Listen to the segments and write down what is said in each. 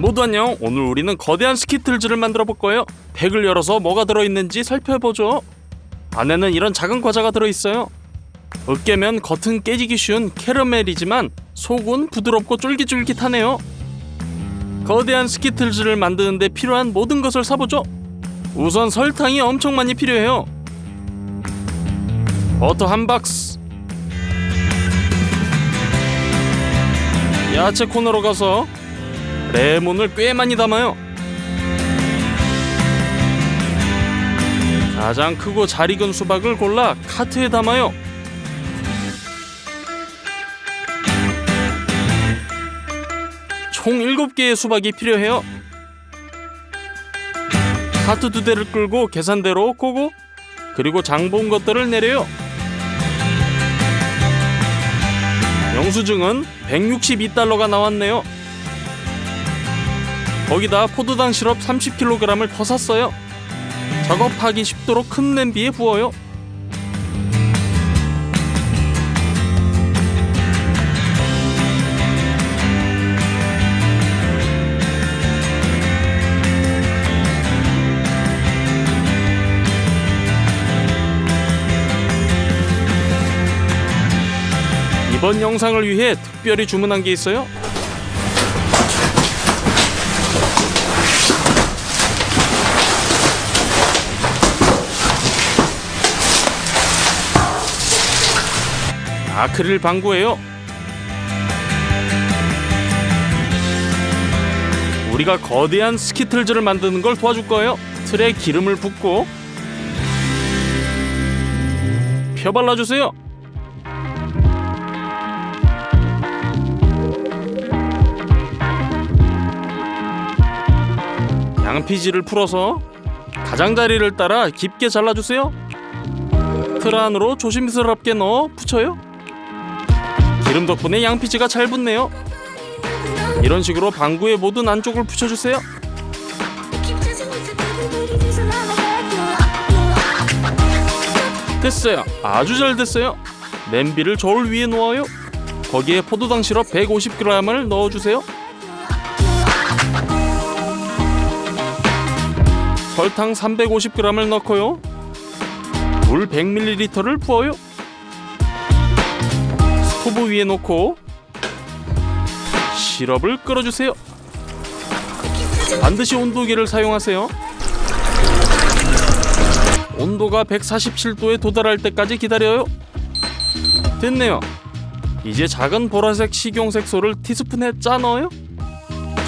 모두 안녕. 오늘 우리는 거대한 스키틀즈를 만들어 볼 거예요. 팩을 열어서 뭐가 들어있는지 살펴보죠. 안에는 이런 작은 과자가 들어있어요. 으깨면 겉은 깨지기 쉬운 캐러멜이지만 속은 부드럽고 쫄깃쫄깃하네요. 거대한 스키틀즈를 만드는데 필요한 모든 것을 사보죠. 우선 설탕이 엄청 많이 필요해요. 버터 한 박스, 야채 코너로 가서 레몬을 꽤 많이 담아요. 가장 크고 잘 익은 수박을 골라 카트에 담아요. 총 7개의 수박이 필요해요. 카트 2대를 끌고 계산대로 고고, 그리고 장본 것들을 내려요. 영수증은 162달러가 나왔네요. 거기다 포도당 시럽 30kg을 더 샀어요. 작업하기 쉽도록 큰 냄비에 부어요. 이번 영상을 위해 특별히 주문한 게 있어요. 아크릴 방구예요. 우리가 거대한 스키틀즈를 만드는 걸 도와줄 거예요. 틀에 기름을 붓고 펴발라주세요. 양피지를 풀어서 가장자리를 따라 깊게 잘라주세요. 틀 안으로 조심스럽게 넣어 붙여요. 기름 덕분에 양피지가 잘 붙네요. 이런 식으로 방구의 모든 안쪽을 붙여주세요. 됐어요. 아주 잘 됐어요. 냄비를 저울 위에 놓아요. 거기에 포도당 시럽 150g을 넣어주세요. 설탕 350g을 넣고요. 물 100ml를 부어요. 스토브 위에 놓고 시럽을 끓여주세요. 반드시 온도계를 사용하세요. 온도가 147도에 도달할 때까지 기다려요. 됐네요. 이제 작은 보라색 식용색소를 티스푼에 짜 넣어요.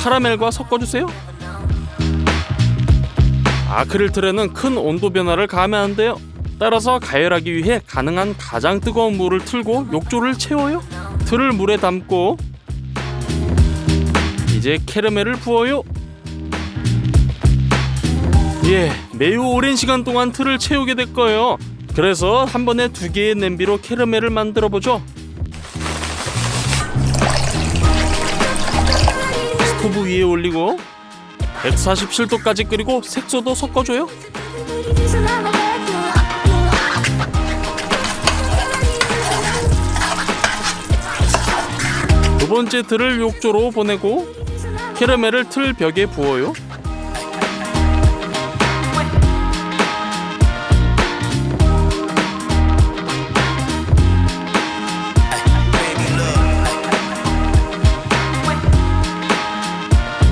카라멜과 섞어주세요. 아크릴 틀에는 큰 온도 변화를 가하면 안 돼요. 따라서 가열하기 위해 가능한 가장 뜨거운 물을 틀고 욕조를 채워요. 틀을 물에 담고 이제 캐러멜을 부어요. 매우 오랜 시간 동안 틀을 채우게 될 거예요. 그래서 한 번에 2개의 냄비로 캐러멜을 만들어 보죠. 스토브 위에 올리고 147도까지 끓이고 색소도 섞어줘요. 두 번째 틀을 욕조로 보내고 캐러멜을 틀 벽에 부어요.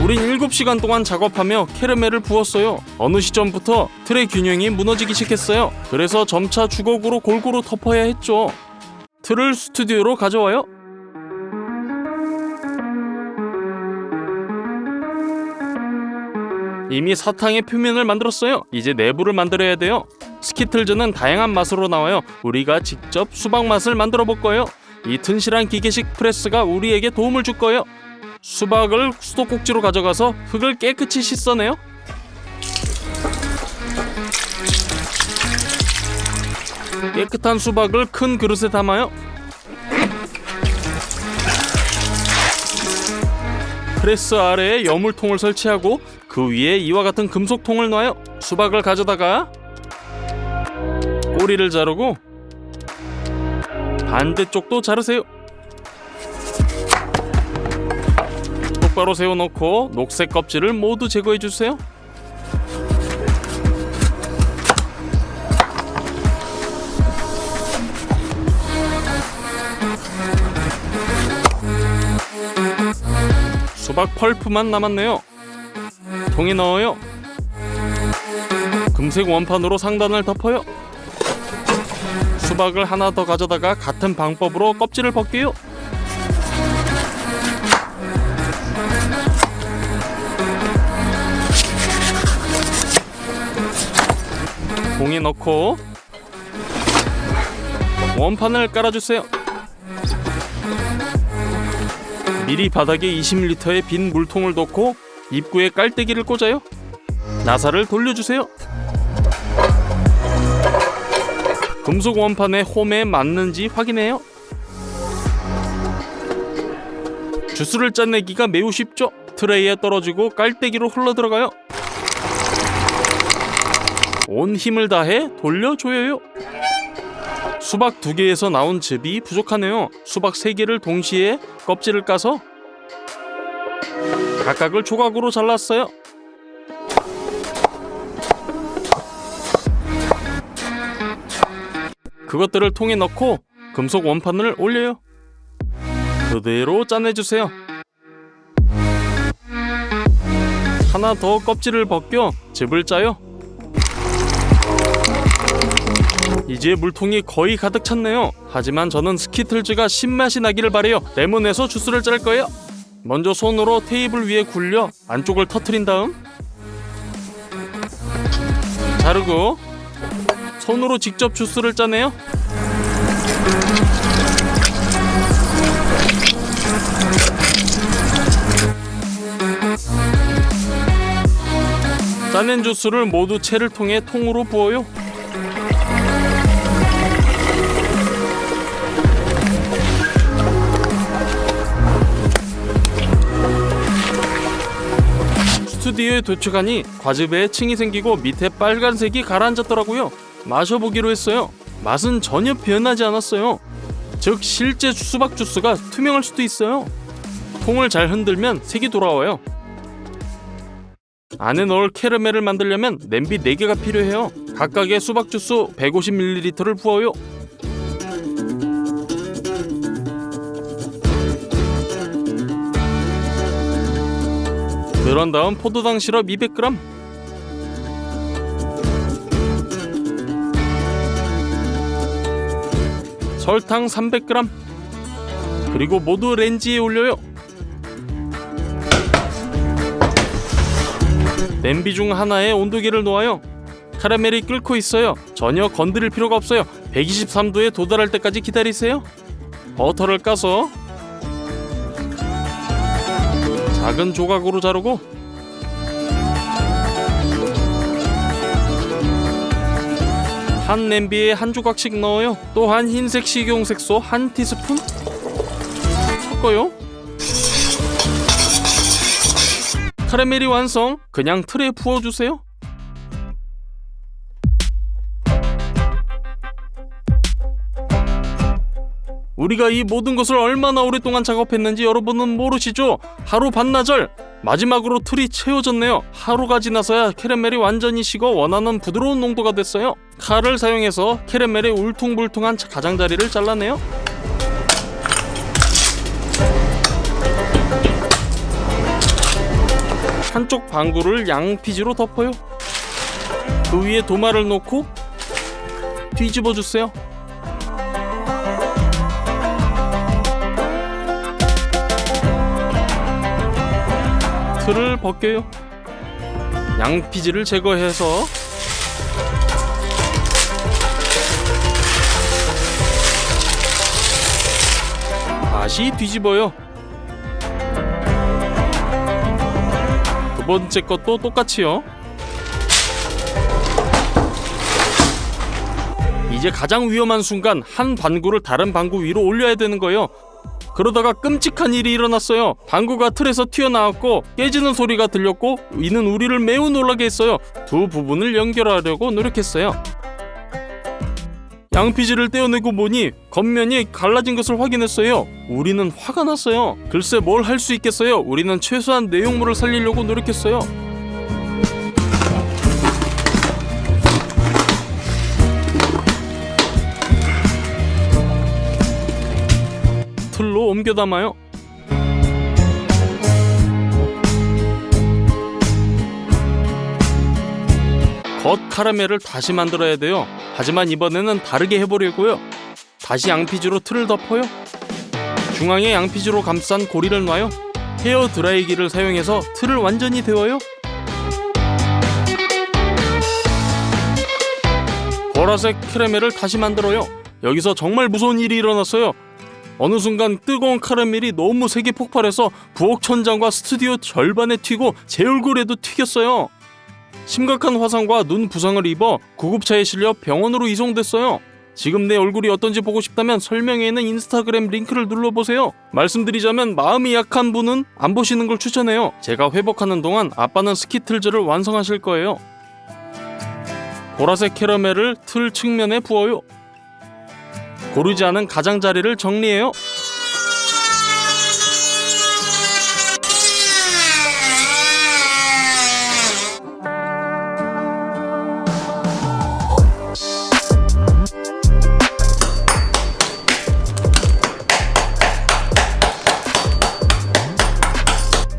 우린 7시간 동안 작업하며 캐러멜을 부었어요. 어느 시점부터 틀의 균형이 무너지기 시작했어요. 그래서 점차 주걱으로 골고루 덮어야 했죠. 틀을 스튜디오로 가져와요. 이미 사탕의 표면을 만들었어요. 이제 내부를 만들어야 돼요. 스키틀즈는 다양한 맛으로 나와요. 우리가 직접 수박 맛을 만들어 볼 거예요. 이 튼실한 기계식 프레스가 우리에게 도움을 줄 거예요. 수박을 수도꼭지로 가져가서 흙을 깨끗이 씻어내요. 깨끗한 수박을 큰 그릇에 담아요. 프레스 아래에 여물통을 설치하고 그 위에 이와 같은 금속통을 놔요. 수박을 가져다가 꼬리를 자르고 반대쪽도 자르세요. 똑바로 세워놓고 녹색 껍질을 모두 제거해주세요. 수박 펄프만 남았네요. 통에 넣어요. 금색 원판으로 상단을 덮어요. 수박을 하나 더 가져다가 같은 방법으로 껍질을 벗겨요. 통에 넣고 원판을 깔아주세요. 미리 바닥에 20리터의 빈 물통을 놓고 입구에 깔때기를 꽂아요. 나사를 돌려주세요. 금속 원판의 홈에 맞는지 확인해요. 주스를 짜내기가 매우 쉽죠. 트레이에 떨어지고 깔때기로 흘러들어가요. 온 힘을 다해 돌려줘요. 수박 2개에서 나온 즙이 부족하네요. 수박 3개를 동시에 껍질을 까서 각각을 조각으로 잘랐어요. 그것들을 통에 넣고 금속 원판을 올려요. 그대로 짜내주세요. 하나 더 껍질을 벗겨 즙을 짜요. 이제 물통이 거의 가득 찼네요. 하지만 저는 스키틀즈가 신맛이 나기를 바래요. 레몬에서 주스를 짤 거예요. 먼저 손으로 테이블 위에 굴려 안쪽을 터트린 다음 자르고 손으로 직접 주스를 짜내요. 짜낸 주스를 모두 채를 통해 통으로 부어요. 스튜디오에 도착하니 과즙에 층이 생기고 밑에 빨간색이 가라앉았더라고요. 마셔보기로 했어요. 맛은 전혀 변하지 않았어요. 즉 실제 수박 주스가 투명할 수도 있어요. 통을 잘 흔들면 색이 돌아와요. 안에 넣을 캐러멜을 만들려면 냄비 4개가 필요해요. 각각의 수박 주스 150ml를 부어요. 그런 다음 포도당 시럽 200g, 설탕 300g, 그리고 모두 렌지에 올려요. 냄비 중 하나에 온도계를 놓아요. 카라멜이 끓고 있어요. 전혀 건드릴 필요가 없어요. 123도에 도달할 때까지 기다리세요. 버터를 까서 작은 조각으로 자르고 한 냄비에 한 조각씩 넣어요. 또한 흰색 식용색소 1티스푼 섞어요. 카라멜이 완성. 그냥 틀에 부어주세요. 우리가 이 모든 것을 얼마나 오랫동안 작업했는지 여러분은 모르시죠? 하루 반나절. 마지막으로 틀이 채워졌네요. 하루가 지나서야 캐러멜이 완전히 식어 원하는 부드러운 농도가 됐어요. 칼을 사용해서 캐러멜의 울퉁불퉁한 가장자리를 잘라내요. 한쪽 방구를 양피지로 덮어요. 그 위에 도마를 놓고 뒤집어 주세요. 틀을 벗겨요. 양피지를 제거해서 다시 뒤집어요. 두 번째 것도 똑같이요. 이제 가장 위험한 순간 한 방구를 다른 방구 위로 올려야 되는 거예요. 그러다가 끔찍한 일이 일어났어요. 방구가 틀에서 튀어나왔고 깨지는 소리가 들렸고 이는 우리를 매우 놀라게 했어요. 두 부분을 연결하려고 노력했어요. 양피지를 떼어내고 보니 겉면이 갈라진 것을 확인했어요. 우리는 화가 났어요. 글쎄 뭘 할 수 있겠어요. 우리는 최소한 내용물을 살리려고 노력했어요. 틀로 옮겨 담아요. 겉 카라멜을 다시 만들어야 돼요. 하지만 이번에는 다르게 해보려고요. 다시 양피지로 틀을 덮어요. 중앙에 양피지로 감싼 고리를 놔요. 헤어 드라이기를 사용해서 틀을 완전히 데워요. 보라색 캐러멜을 다시 만들어요. 여기서 정말 무서운 일이 일어났어요. 어느 순간 뜨거운 카라멜이 너무 세게 폭발해서 부엌 천장과 스튜디오 절반에 튀고 제 얼굴에도 튀겼어요. 심각한 화상과 눈 부상을 입어 구급차에 실려 병원으로 이송됐어요. 지금 내 얼굴이 어떤지 보고 싶다면 설명에 있는 인스타그램 링크를 눌러보세요. 말씀드리자면 마음이 약한 분은 안 보시는 걸 추천해요. 제가 회복하는 동안 아빠는 스키틀즈를 완성하실 거예요. 보라색 캐러멜을 틀 측면에 부어요. 고르지 않은 가장자리를 정리해요.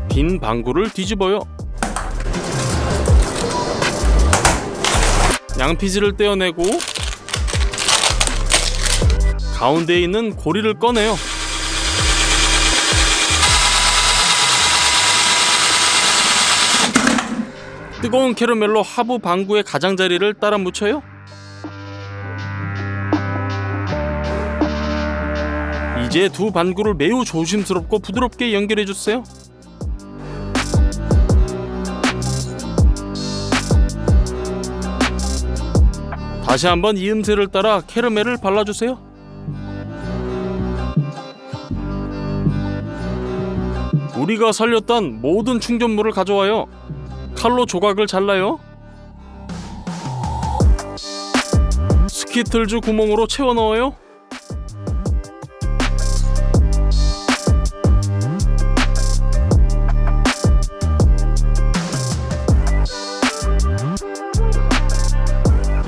빈 방구를 뒤집어요. 양피지를 떼어내고 가운데에 있는 고리를 꺼내요. 뜨거운 캐러멜로 하부 방구의 가장자리를 따라 묻혀요. 이제 두 방구를 매우 조심스럽고 부드럽게 연결해주세요. 다시 한번 이음새를 따라 캐러멜을 발라주세요. 우리가 살렸던 모든 충전물을 가져와요. 칼로 조각을 잘라요. 스키틀즈 구멍으로 채워 넣어요.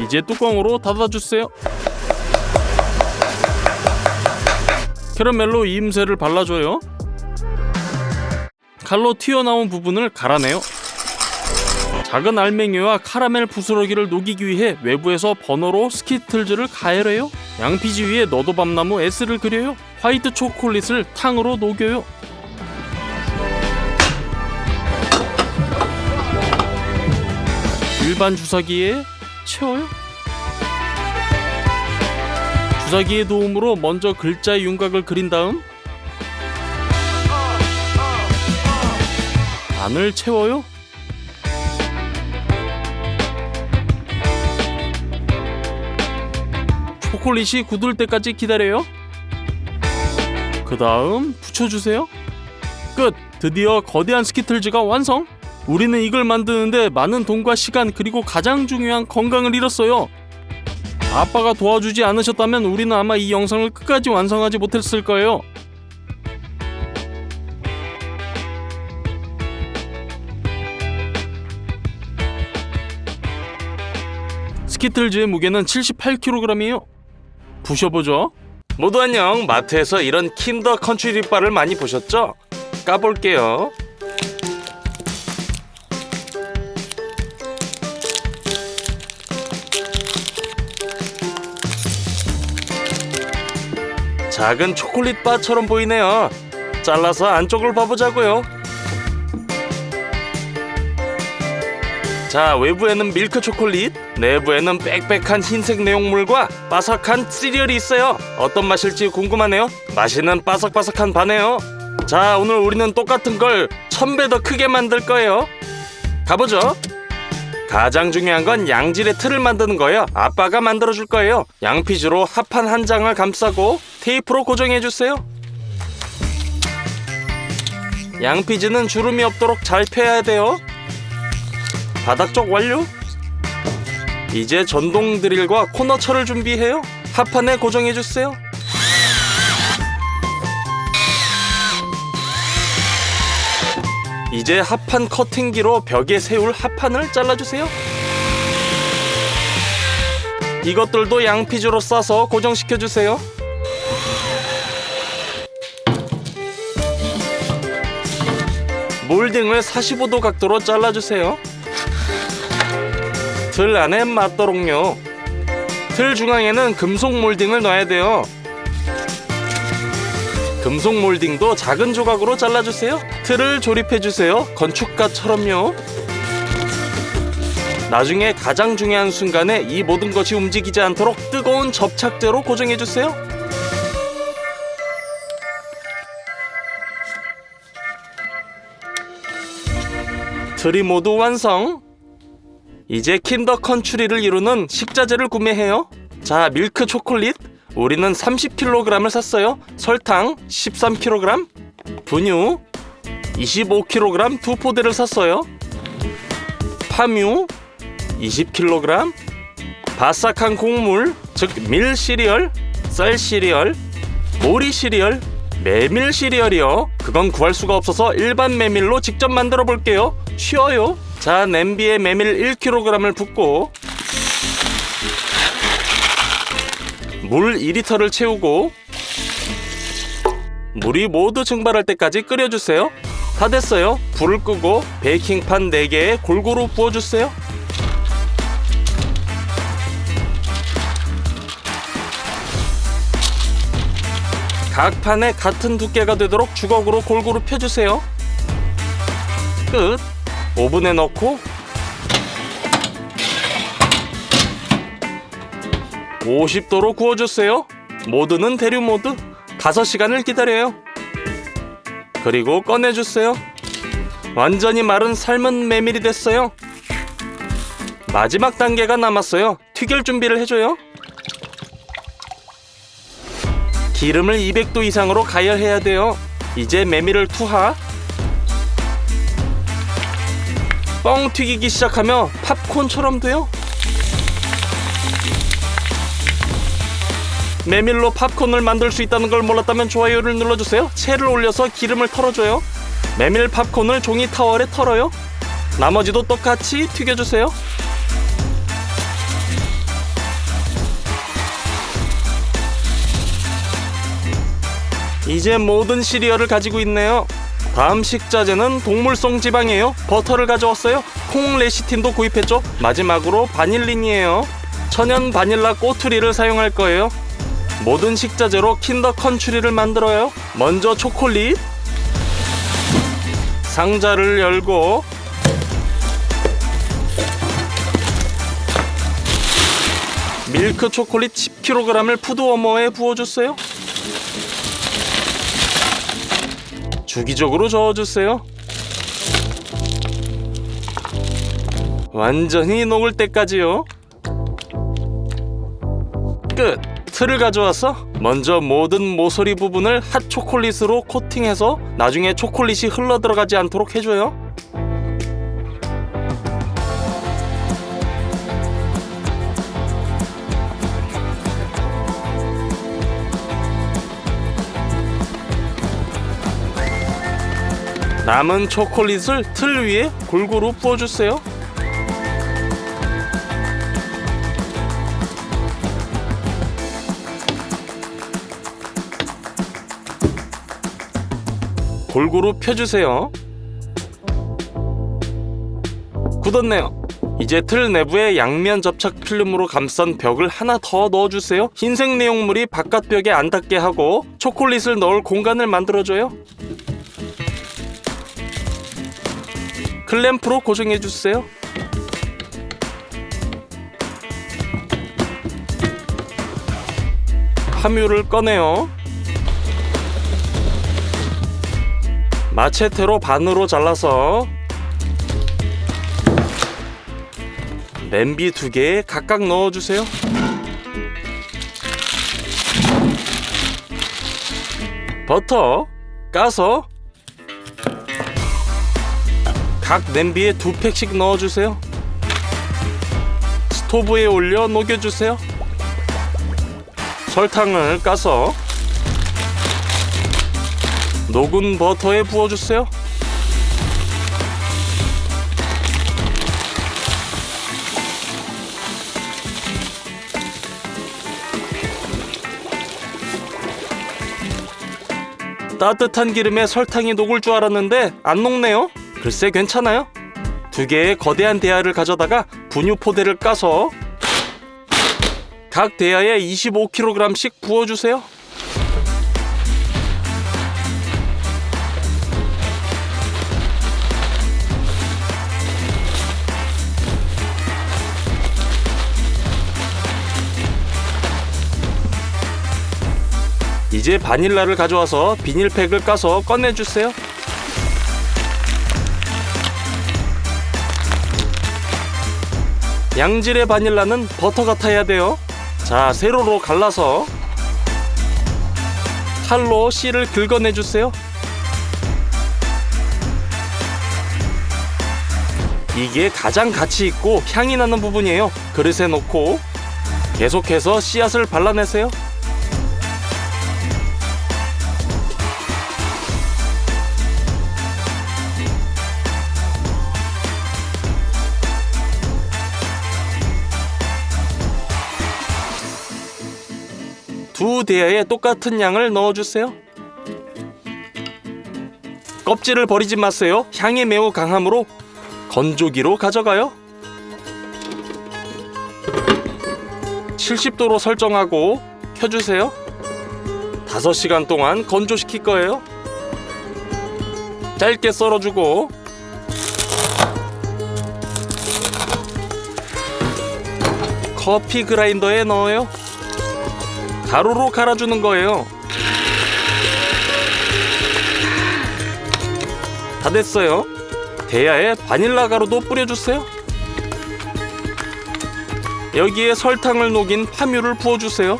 이제 뚜껑으로 닫아주세요. 캐러멜로 이음새를 발라줘요. 칼로 튀어나온 부분을 갈아내요. 작은 알맹이와 카라멜 부스러기를 녹이기 위해 외부에서 버너로 스키틀즈를 가열해요. 양피지 위에 너도밤나무 S를 그려요. 화이트 초콜릿을 탕으로 녹여요. 일반 주사기에 채워요. 주사기의 도움으로 먼저 글자의 윤곽을 그린 다음 안을 채워요. 초콜릿이 굳을 때까지 기다려요. 그 다음 붙여주세요. 끝! 드디어 거대한 스키틀즈가 완성! 우리는 이걸 만드는데 많은 돈과 시간 그리고 가장 중요한 건강을 잃었어요. 아빠가 도와주지 않으셨다면 우리는 아마 이 영상을 끝까지 완성하지 못했을 거예요. 스키틀즈의 무게는 78kg이에요. 부셔보죠. 모두 안녕. 마트에서 이런 킨더 컨츄리 바를 많이 보셨죠? 까볼게요. 작은 초콜릿 바처럼 보이네요. 잘라서 안쪽을 봐보자고요. 자, 외부에는 밀크 초콜릿, 내부에는 빽빽한 흰색 내용물과 바삭한 시리얼이 있어요. 어떤 맛일지 궁금하네요. 맛있는 바삭바삭한 바네요. 자, 오늘 우리는 똑같은 걸 1000배 더 크게 만들 거예요. 가보죠. 가장 중요한 건 양질의 틀을 만드는 거예요. 아빠가 만들어줄 거예요. 양피지로 합판 한 장을 감싸고 테이프로 고정해주세요. 양피지는 주름이 없도록 잘 펴야 돼요. 바닥 쪽 완료. 이제 전동 드릴과 코너철을 준비해요. 합판에 고정해주세요. 이제 합판 커팅기로 벽에 세울 합판을 잘라주세요. 이것들도 양피즈로 싸서 고정시켜주세요. 몰딩을 45도 각도로 잘라주세요. 들 안에 맞도록요. 들 중앙에는 금속 몰딩을 놔야 돼요. 금속 몰딩도 작은 조각으로 잘라주세요. 틀을 조립해주세요. 건축가처럼요. 나중에 가장 중요한 순간에 이 모든 것이 움직이지 않도록 뜨거운 접착제로 고정해주세요. 틀이 모두 완성! 이제 킨더 컨츄리를 이루는 식자재를 구매해요. 자, 밀크 초콜릿 우리는 30kg을 샀어요. 설탕 13kg, 분유 25kg 두 포대를 샀어요. 파뮤 20kg, 바삭한 곡물 즉 밀 시리얼, 쌀 시리얼, 모리 시리얼, 메밀 시리얼이요. 그건 구할 수가 없어서 일반 메밀로 직접 만들어 볼게요. 쉬워요. 자, 냄비에 메밀 1kg을 붓고 물 2리터를 채우고 물이 모두 증발할 때까지 끓여주세요. 다 됐어요. 불을 끄고 베이킹판 4개에 골고루 부어주세요. 각 판에 같은 두께가 되도록 주걱으로 골고루 펴주세요. 끝. 오븐에 넣고 50도로 구워주세요. 모드는 대류 모드. 5시간을 기다려요. 그리고 꺼내주세요. 완전히 마른 삶은 메밀이 됐어요. 마지막 단계가 남았어요. 튀길 준비를 해줘요. 기름을 200도 이상으로 가열해야 돼요. 이제 메밀을 투하. 뻥 튀기기 시작하며 팝콘처럼 돼요. 메밀로 팝콘을 만들 수 있다는 걸 몰랐다면 좋아요를 눌러주세요. 채를 올려서 기름을 털어줘요. 메밀 팝콘을 종이 타월에 털어요. 나머지도 똑같이 튀겨주세요. 이제 모든 시리얼을 가지고 있네요. 다음 식자재는 동물성 지방이에요. 버터를 가져왔어요. 콩 레시틴도 구입했죠. 마지막으로 바닐린이에요. 천연 바닐라 꼬투리를 사용할 거예요. 모든 식자재로 킨더 컨츄리를 만들어요. 먼저 초콜릿. 상자를 열고 밀크 초콜릿 10kg을 푸드워머에 부어주세요. 주기적으로 저어주세요. 완전히 녹을 때까지요. 끝! 틀을 가져와서 먼저 모든 모서리 부분을 핫 초콜릿으로 코팅해서 나중에 초콜릿이 흘러 들어가지 않도록 해줘요. 남은 초콜릿을 틀 위에 골고루 부어주세요. 골고루 펴주세요. 굳었네요. 이제 틀 내부에 양면 접착 필름으로 감싼 벽을 하나 더 넣어주세요. 흰색 내용물이 바깥 벽에 안 닿게 하고 초콜릿을 넣을 공간을 만들어줘요. 클램프로 고정해주세요. 파뮤를 꺼내요. 마체테로 반으로 잘라서 냄비 2개에 각각 넣어주세요. 버터 까서 각 냄비에 2팩씩 넣어주세요. 스토브에 올려 녹여주세요. 설탕을 까서 녹은 버터에 부어주세요. 따뜻한 기름에 설탕이 녹을 줄 알았는데 안 녹네요. 글쎄 괜찮아요. 2개의 거대한 대야를 가져다가 분유 포대를 까서 각 대야에 25kg씩 부어주세요. 이제 바닐라를 가져와서 비닐팩을 까서 꺼내주세요. 양질의 바닐라는 버터 같아야 돼요. 자, 세로로 갈라서 칼로 씨를 긁어내주세요. 이게 가장 가치 있고 향이 나는 부분이에요. 그릇에 넣고 계속해서 씨앗을 발라내세요. 두 대야에 똑같은 양을 넣어주세요. 껍질을 버리지 마세요. 향이 매우 강하므로 건조기로 가져가요. 70도로 설정하고 켜주세요. 5시간 동안 건조시킬 거예요. 짧게 썰어주고 커피 그라인더에 넣어요. 가루로 갈아주는 거예요. 다 됐어요. 대야에 바닐라 가루도 뿌려주세요. 여기에 설탕을 녹인 파뮤를 부어주세요.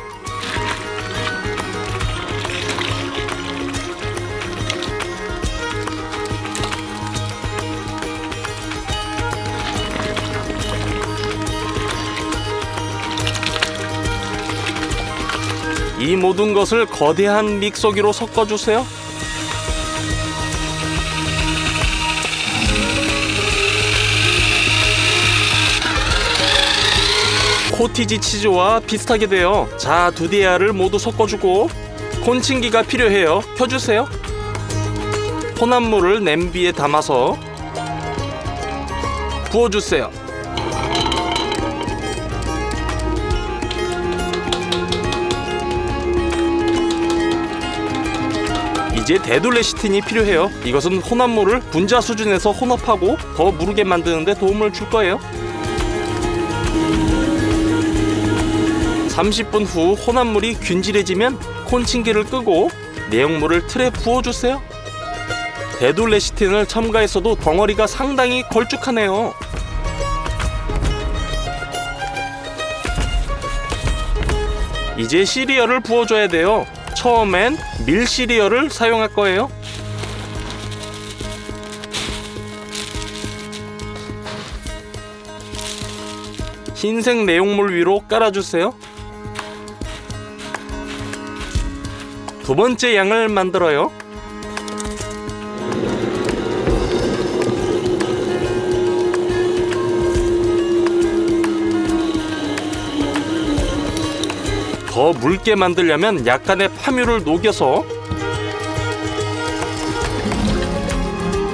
이 모든 것을 거대한 믹서기로 섞어주세요. 코티지 치즈와 비슷하게 돼요. 자, 2대야를 모두 섞어주고 콘칭기가 필요해요. 켜주세요. 혼합물을 냄비에 담아서 부어주세요. 이제 데둘레시틴이 필요해요. 이것은 혼합물을 분자 수준에서 혼합하고 더 무르게 만드는 데 도움을 줄 거예요. 30분 후 혼합물이 균질해지면 콘칭기를 끄고 내용물을 틀에 부어주세요. 데둘레시틴을 첨가했어도 덩어리가 상당히 걸쭉하네요. 이제 시리얼을 부어줘야 돼요. 처음엔 밀 시리얼을 사용할 거예요. 흰색 내용물 위로 깔아주세요. 2번째 양을 만들어요. 더 묽게 만들려면 약간의 파뮤를 녹여서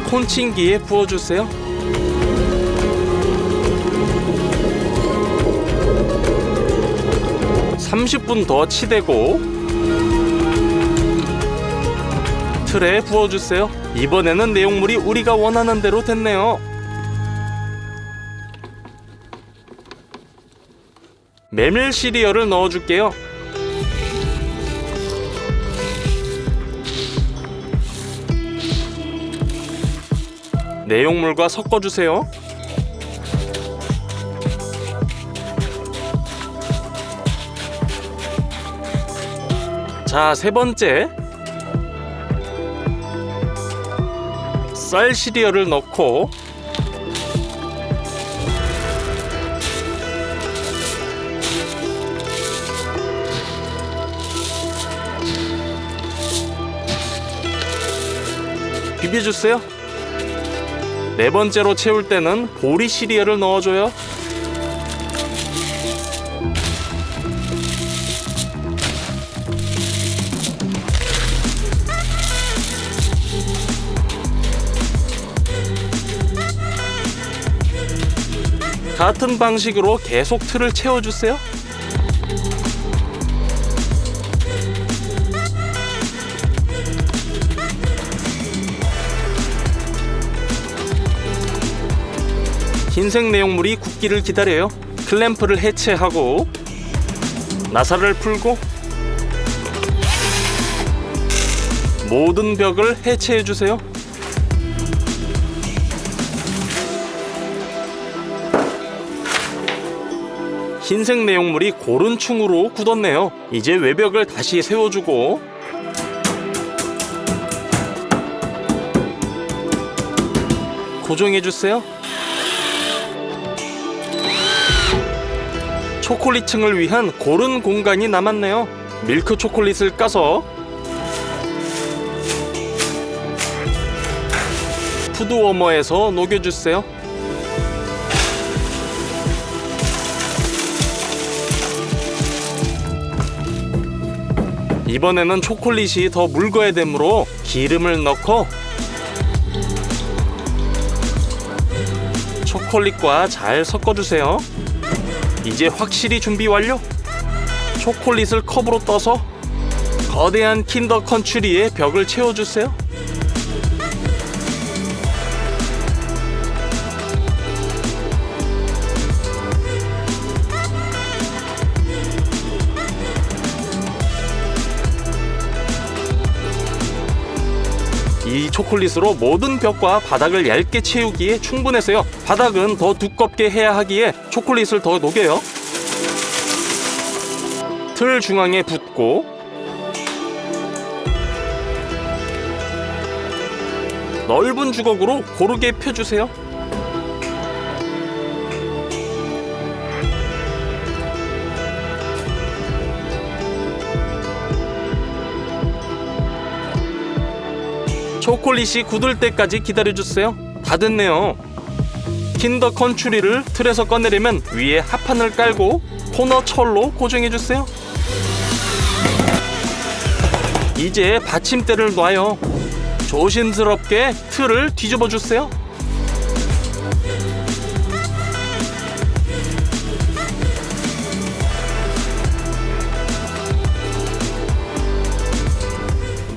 콘칭기에 부어주세요. (30분) 더 치대고 틀에 부어주세요. 이번에는 내용물이 우리가 원하는 대로 됐네요. 메밀 시리얼을 넣어줄게요. 내용물과 섞어주세요. 자, 3번째 쌀 시리얼을 넣고 비벼주세요. 네 번째로 채울 때는 보리 시리얼을 넣어줘요. 같은 방식으로 계속 틀을 채워주세요. 흰색 내용물이 굳기를 기다려요. 클램프를 해체하고 나사를 풀고 모든 벽을 해체해주세요. 흰색 내용물이 고른충으로 굳었네요. 이제 외벽을 다시 세워주고 고정해주세요. 초콜릿층을 위한 고른 공간이 남았네요. 밀크 초콜릿을 까서 푸드워머에서 녹여주세요. 이번에는 초콜릿이 더 묽어야 되므로 기름을 넣고 초콜릿과 잘 섞어주세요. 이제 확실히 준비 완료! 초콜릿을 컵으로 떠서 거대한 킨더 컨츄리의 벽을 채워주세요. 이 초콜릿으로 모든 벽과 바닥을 얇게 채우기에 충분해서요. 바닥은 더 두껍게 해야 하기에 초콜릿을 더 녹여요. 틀 중앙에 붓고 넓은 주걱으로 고르게 펴주세요. 초콜릿이 굳을 때까지 기다려주세요. 다 됐네요. 킨더 컨츄리를 틀에서 꺼내려면 위에 합판을 깔고 코너 철로 고정해주세요. 이제 받침대를 놔요. 조심스럽게 틀을 뒤집어주세요.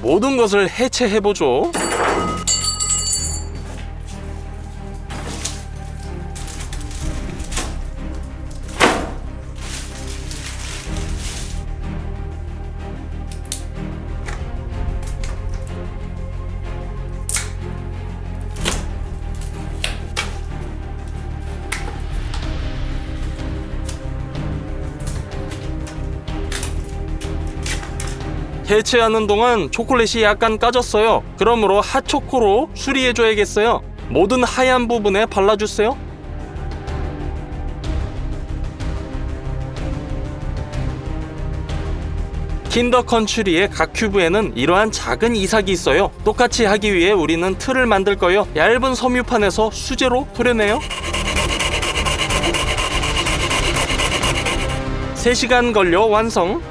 모든 것을 해체해보죠. 해체하는 동안 초콜릿이 약간 까졌어요. 그러므로 핫초코로 수리해줘야겠어요. 모든 하얀 부분에 발라주세요. 킨더 컨츄리의 각 큐브에는 이러한 작은 이삭이 있어요. 똑같이 하기 위해 우리는 틀을 만들 거예요. 얇은 섬유판에서 수제로 도려내요. 3시간 걸려 완성.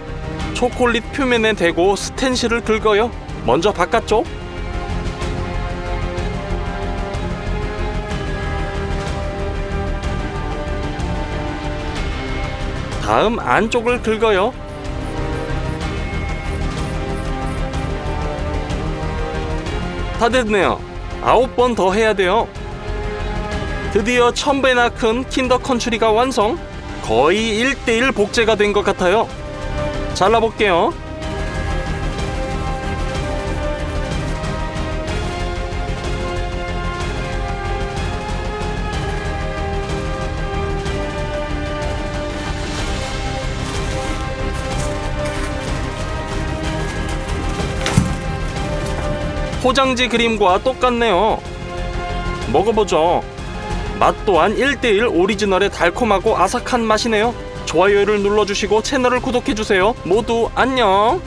초콜릿 표면에 대고 스텐실을 긁어요. 먼저 바깥쪽, 다음 안쪽을 긁어요. 다 됐네요. 9번 더 해야 돼요. 드디어 1000배나 큰 킨더 컨츄리가 완성. 거의 1:1 복제가 된 것 같아요. 잘라볼게요. 포장지 그림과 똑같네요. 먹어보죠. 맛 또한 1:1 오리지널의 달콤하고 아삭한 맛이네요. 좋아요를 눌러주시고 채널을 구독해주세요. 모두 안녕.